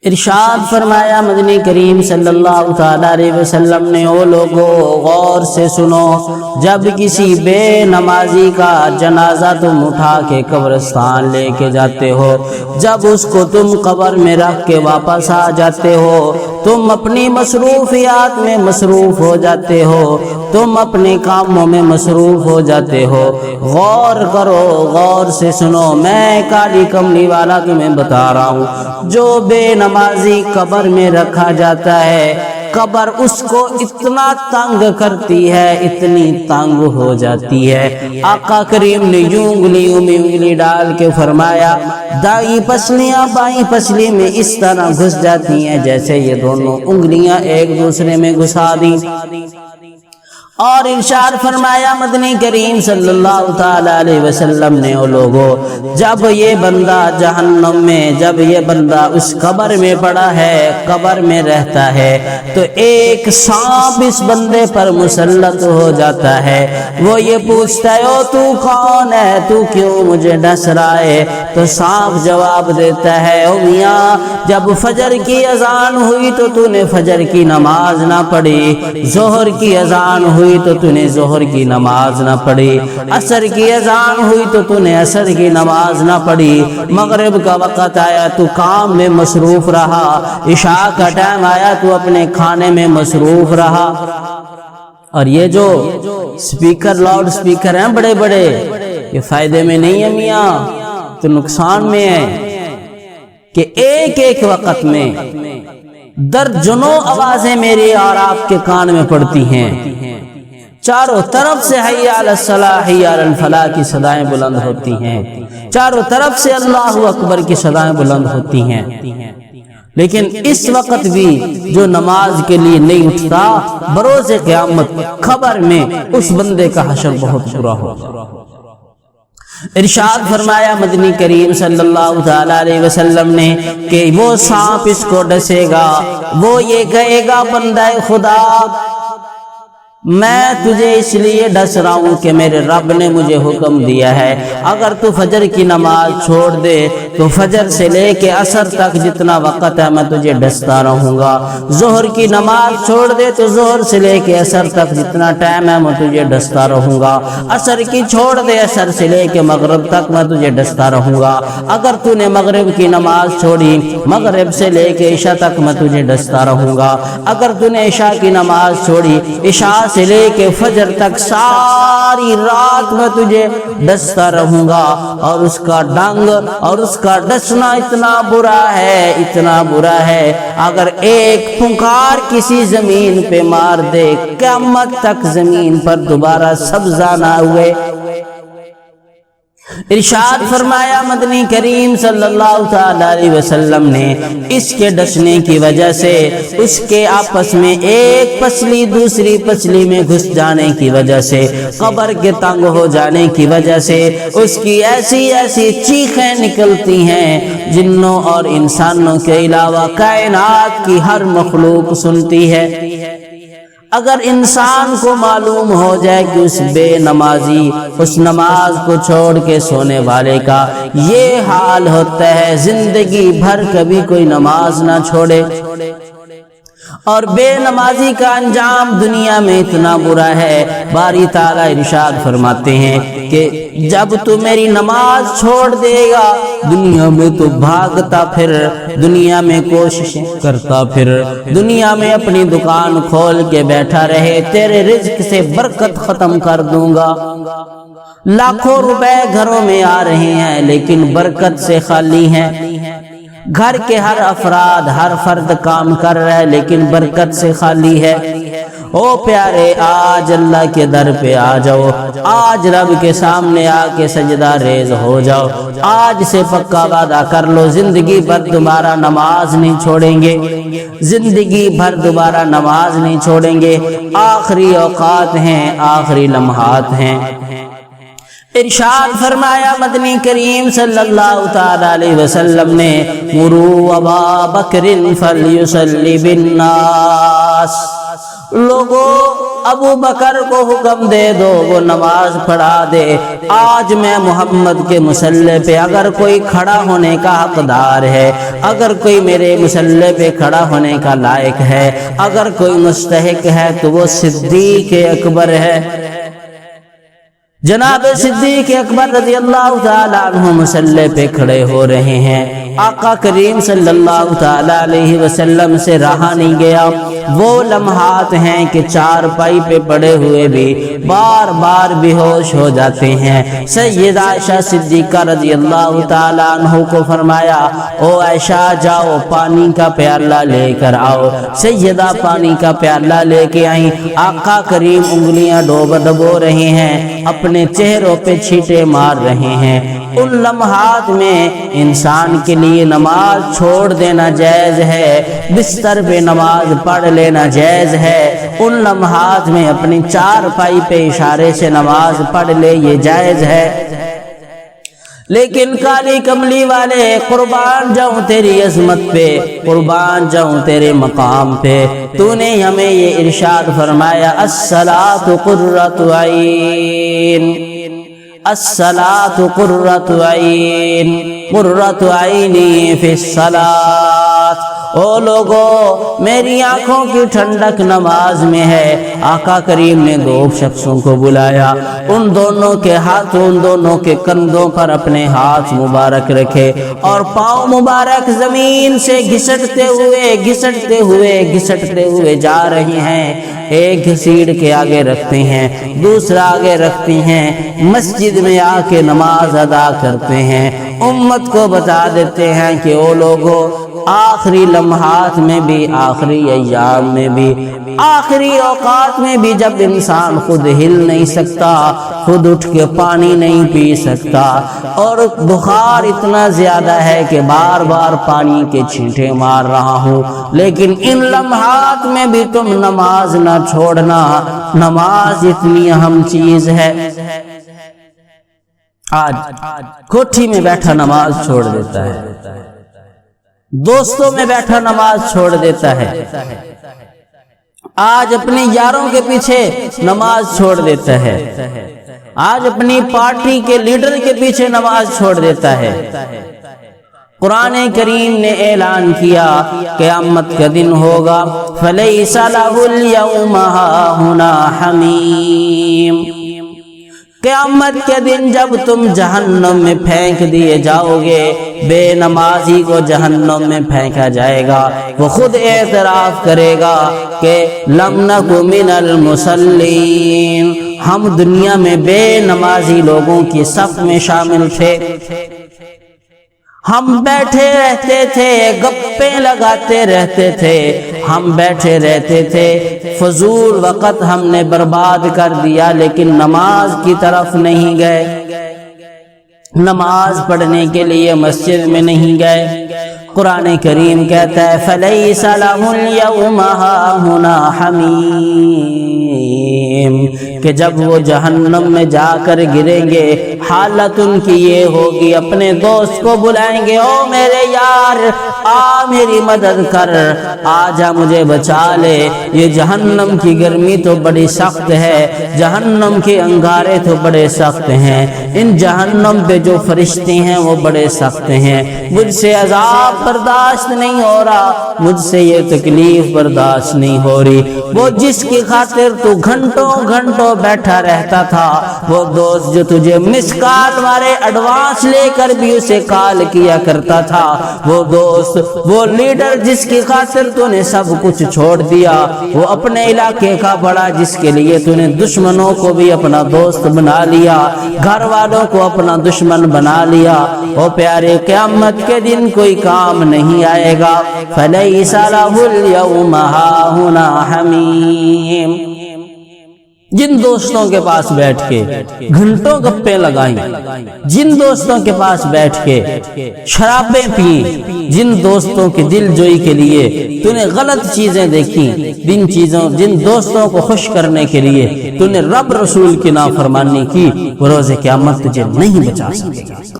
ارشاد فرمایا مدنی کریم صلی اللہ تعالیٰ علیہ وسلم نے، او لوگو غور سے سنو، جب کسی بے نمازی کا جنازہ تم اٹھا کے قبرستان لے کے جاتے ہو، جب اس کو تم قبر میں رکھ کے واپس آ جاتے ہو، تم اپنی مصروفیات میں مصروف ہو جاتے ہو، تم اپنے کاموں میں مصروف ہو جاتے ہو۔ غور کرو، غور سے سنو، میں کالی کملی والا تمہیں بتا رہا ہوں، جو بے نمازی قبر میں رکھا جاتا ہے، قبر اس کو اتنا تنگ کرتی ہے، اتنی تنگ ہو جاتی ہے، آقا کریم نے یوں انگلیوں میں انگلی ڈال کے فرمایا، دائیں پسلیاں بائیں پسلی میں اس طرح گھس جاتی ہیں جیسے یہ دونوں انگلیاں ایک دوسرے میں گھسا دیں۔ اور ارشاد فرمایا مدنی کریم صلی اللہ تعالی علیہ وسلم نے، او لوگو جب یہ بندہ جہنم میں، جب یہ بندہ اس قبر میں پڑا ہے، قبر میں رہتا ہے، تو ایک سانپ اس بندے پر مسلط ہو جاتا ہے۔ وہ یہ پوچھتا ہے، او تو کون ہے، تو کیوں مجھے ڈس رہا ہے؟ تو سانپ جواب دیتا ہے، او میاں جب فجر کی اذان ہوئی تو تو نے فجر کی نماز نہ پڑھی، ظہر کی اذان ہوئی تو تو نے ظہر کی نماز نہ پڑھی، عصر کی اذان ہوئی تو تو نے عصر کی نماز نہ پڑھی، مغرب کا وقت آیا تو کام میں مصروف رہا، عشاء کا ٹائم آیا تو اپنے کھانے میں مصروف رہا۔ اور یہ جو سپیکر، لاؤڈ سپیکر ہیں بڑے بڑے، یہ فائدے میں نہیں ہے میاں، تو نقصان میں ہے کہ ایک ایک وقت میں درجنوں آوازیں میری اور آپ کے کان میں پڑتی ہیں، چاروں طرف سے حی علی الصلاح حی علی الفلاح کی صدائیں بلند ہوتی ہیں، چاروں طرف سے اللہ اکبر کی صدائیں بلند ہوتی ہیں، لیکن اس وقت بھی جو نماز کے لیے نہیں اٹھتا، بروز قیامت خبر میں اس بندے کا حشر بہت برا ہوگا۔ ارشاد فرمایا مدنی کریم صلی اللہ تعالی علیہ وسلم نے کہ وہ سانپ اس کو ڈسے گا، وہ یہ کہے گا، بندہ خدا میں تجھے اس لیے ڈس رہا ہوں کہ میرے رب نے مجھے حکم دیا ہے، اگر تو فجر کی نماز چھوڑ دے تو فجر سے لے کے عصر تک جتنا وقت ہے میں تجھے ڈستا رہوں گا، ظہر کی نماز چھوڑ دے تو ظہر سے لے کے عصر تک جتنا ٹائم ہے میں تجھے ڈستا رہوں گا، عصر کی چھوڑ دے عصر سے لے کے مغرب تک میں تجھے ڈستا رہوں گا، اگر تو نے مغرب کی نماز چھوڑی مغرب سے لے کے عشاء تک میں تجھے ڈستا رہوں گا، اگر تو نے عشاء کی نماز چھوڑی عشاء سے لے کے فجر تک ساری رات میں تجھے ڈستا رہوں گا۔ اور اس کا ڈنگ اور اس کا ڈسنا اتنا برا ہے، اتنا برا ہے، اگر ایک پھنکار کسی زمین پہ مار دے قیامت تک زمین پر دوبارہ سبزہ نہ ہوئے۔ ارشاد فرمایا مدنی کریم صلی اللہ تعالی علیہ وسلم نے، اس کے ڈسنے کی وجہ سے، اس کے آپس میں ایک پسلی دوسری پسلی میں گھس جانے کی وجہ سے، قبر کے تنگ ہو جانے کی وجہ سے اس کی ایسی ایسی چیخیں نکلتی ہیں جنوں اور انسانوں کے علاوہ کائنات کی ہر مخلوق سنتی ہے۔ اگر انسان کو معلوم ہو جائے کہ اس بے نمازی، اس نماز کو چھوڑ کے سونے والے کا یہ حال ہوتا ہے، زندگی بھر کبھی کوئی نماز نہ چھوڑے، اور بے نمازی کا انجام دنیا میں اتنا برا ہے، باری تعالیٰ ارشاد فرماتے ہیں کہ جب تو میری نماز چھوڑ دے گا، دنیا میں تو بھاگتا پھر، دنیا میں کوشش کرتا پھر، دنیا میں اپنی دکان کھول کے بیٹھا رہے، تیرے رزق سے برکت ختم کر دوں گا۔ لاکھوں روپے گھروں میں آ رہے ہیں لیکن برکت سے خالی ہیں، گھر کے ہر افراد، ہر فرد کام کر رہا ہے لیکن برکت سے خالی ہے۔ او پیارے، آج اللہ کے در پہ آ جاؤ، آج رب کے سامنے آ کے سجدہ ریز ہو جاؤ، آج سے پکا وعدہ کر لو زندگی بھر دوبارہ نماز نہیں چھوڑیں گے، زندگی بھر دوبارہ نماز نہیں چھوڑیں گے، آخری اوقات ہیں، آخری لمحات ہیں۔ ارشاد فرمایا مدنی کریم صلی اللہ تعالی علیہ وسلم نے، مروا ابا بکر فلیصلی بالناس، لوگوں ابو بکر کو حکم دے دو وہ نماز پڑھا دے۔ آج میں محمد کے مصلی پہ اگر کوئی کھڑا ہونے کا حقدار ہے، اگر کوئی میرے مصلی پہ کھڑا ہونے کا لائق ہے، اگر کوئی مستحق ہے تو وہ صدیق اکبر ہے۔ جناب صدیق اکبر رضی اللہ تعالیٰ عنہ مصلی پہ کھڑے ہو رہے ہیں۔ آقا کریم صلی اللہ تعالیٰ علیہ وسلم سے رہا نہیں گیا۔ وہ لمحات ہیں کہ چارپائی پہ پڑے ہوئے بھی بار بار بے ہوش ہو جاتے ہیں۔ سیدہ عائشہ صدیقہ رضی اللہ تعالیٰ عنہ کو فرمایا، او عائشہ جاؤ پانی کا پیالہ لے کر آؤ۔ سیدہ پانی کا پیالہ لے کے آئیں۔ آقا کریم انگلیاں ڈبو رہے ہیں، اپنے چہروں پہ چھینٹے مار رہے ہیں۔ ان لمحات میں انسان کے لیے نماز چھوڑ دینا جائز ہے، بستر پہ نماز پڑھ لینا جائز ہے۔ ان لمحات میں اپنی چارپائی پہ اشارے سے نماز پڑھ لے، یہ جائز ہے۔ لیکن کالی کملی والے قربان جاؤں تیری عظمت پہ، قربان جاؤں تیرے مقام پہ، تو نے ہمیں یہ ارشاد فرمایا الصلاۃ قرۃ عین، الصلاۃ قرۃ عین، قرۃ عینی فی الصلاۃ۔ او لوگوں میری آنکھوں کی ٹھنڈک نماز میں ہے۔ آقا کریم نے دو شخصوں کو بلایا، ان دونوں کے ہاتھوں، ان دونوں کے کندھوں پر اپنے ہاتھ مبارک رکھے اور پاؤں مبارک زمین سے گھسٹتے ہوئے جا رہے ہیں۔ ایک گھسیڑ کے آگے رکھتے ہیں، دوسرا آگے رکھتے ہیں، مسجد میں آ کے نماز ادا کرتے ہیں۔ امت کو بتا دیتے ہیں کہ او لوگوں آخری لمحات میں بھی، آخری ایام میں بھی، آخری اوقات میں بھی جب انسان خود ہل نہیں سکتا، خود اٹھ کے پانی نہیں پی سکتا اور بخار اتنا زیادہ ہے کہ بار بار پانی کے چھینٹے مار رہا ہوں، لیکن ان لمحات میں بھی تم نماز نہ چھوڑنا۔ نماز اتنی اہم چیز ہے۔ آج کوٹھی میں بیٹھا نماز چھوڑ دیتا ہے، دوستوں میں بیٹھا نماز چھوڑ دیتا ہے، آج اپنے یاروں کے پیچھے نماز چھوڑ دیتا ہے، آج اپنی پارٹی کے لیڈر کے پیچھے نماز چھوڑ دیتا ہے۔ قرآن کریم نے اعلان کیا قیامت کا دن ہوگا فَلَيْسَ لَهُ الْيَوْمَ هَاهُنَا حَمِيمٌ۔ قیامت کے دن جب تم جہنم میں پھینک دیے جاؤ گے، بے نمازی کو جہنم میں پھینکا جائے گا، وہ خود اعتراف کرے گا کہ لم نک من المصلین، ہم دنیا میں بے نمازی لوگوں کی صف میں شامل تھے، ہم بیٹھے رہتے تھے، گپیں لگاتے رہتے تھے، ہم بیٹھے رہتے تھے، فضول وقت ہم نے برباد کر دیا، لیکن نماز کی طرف نہیں گئے، نماز پڑھنے کے لیے مسجد میں نہیں گئے۔ قرآن کریم کہتا ہے فَلَيْسَ لَهُ الْيَوْمَ هَاهُنَا حَمِيمٌ، کہ جب وہ جہنم میں جا کر گریں گے حالت ان کی یہ ہوگی، اپنے دوست کو بلائیں گے، او میرے یار آ میری مدد کر، آ جا مجھے بچا لے، یہ جہنم کی گرمی تو بڑی سخت ہے، جہنم کے انگارے تو بڑے سخت ہیں، ان جہنم پہ جو فرشتے ہیں وہ بڑے سخت ہیں، مجھ سے عذاب برداشت نہیں ہو رہا، مجھ سے یہ تکلیف برداشت نہیں ہو رہی۔ وہ جس کی خاطر تو گھنٹوں گھنٹوں بیٹھا رہتا تھا، وہ دوست جو تجھے مس کال مارے ایڈوانس لے کر بھی اسے کال کیا کرتا تھا، وہ دوست، وہ لیڈر جس کی خاطر تو نے سب کچھ چھوڑ دیا، وہ اپنے علاقے کا بڑا جس کے لیے تو نے دشمنوں کو بھی اپنا دوست بنا لیا، گھر والوں کو اپنا دشمن بنا لیا، وہ پیارے قیامت کے دن کوئی کام نہیں آئے گا۔ فَلَيْسَ لَهُ الْيَوْمَ هَاهُنَا حَمِيمٌ۔ جن دوستوں کے پاس بیٹھ کے گھنٹوں گپیں لگائیں، جن دوستوں کے پاس بیٹھ کے شرابیں پئیں، جن دوستوں کی دل جوئی کے لیے تو نے غلط چیزیں دیکھی، جن دوستوں کو خوش کرنے کے لیے تو نے رب رسول کی نافرمانی کی، وہ روز قیامت تجھے نہیں بچا سکے۔